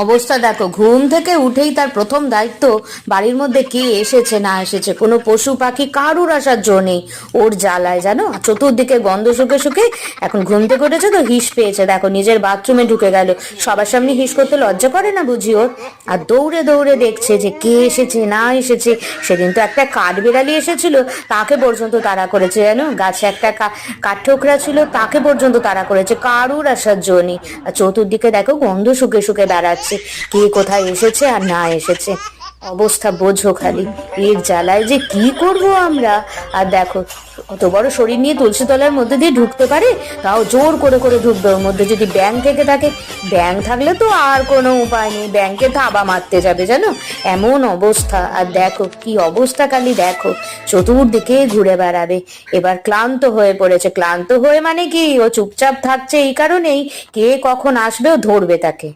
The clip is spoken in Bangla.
অবস্থা দেখো, ঘুম থেকে উঠেই তার প্রথম দায়িত্ব বাড়ির মধ্যে কে এসেছে না এসেছে, কোনো পশু পাখি কারুর আসার জো নেই। ওর জ্বালায় জানো, চতুর্দিকে গন্ধ শুকে শুকে এখন ঘুম থেকে উঠেছে তো হিস পেয়েছে, দেখো নিজের বাথরুমে ঢুকে গেল। সবার সামনে হিস করতে লজ্জা করে না বুঝি ওর? আর দৌড়ে দৌড়ে দেখছে যে কে এসেছে না এসেছে। সেদিন তো একটা কাঠবিড়ালি এসেছিল, তাকে পর্যন্ত তাড়া করেছে জানো। গাছে একটা কাঠঠোকরা ছিল, তাকে পর্যন্ত তাড়া করেছে, কারুর আসার জো নেই। আর চতুর্দিকে দেখো গন্ধ শুকে শুকে বেড়াচ্ছে, কে কোথায় এসেছে আর না এসেছে। অবস্থা বোঝো খালি, এর জ্বালায় যে কি করব আমরা। আর দেখো, অত বড় শরীর নিয়ে তুলসী তলার মধ্যে দিয়ে ঢুকতে পারে? তাও জোর করে করে ঢুকবে। ওর মধ্যে যদি ব্যাঙ থেকে থাকে, ব্যাঙ থাকলে তো আর কোনো উপায় নেই, ব্যাঙকে থাবা মারতে যাবে জানো, এমন অবস্থা। আর দেখো কি অবস্থা খালি দেখো, চতুর্দিকে ঘুরে বেড়াবে। এবার ক্লান্ত হয়ে পড়েছে, ক্লান্ত হয়ে মানে কি, ও চুপচাপ থাকছে এই কারণেই কে কখন আসবে ও ধরবে তাকে।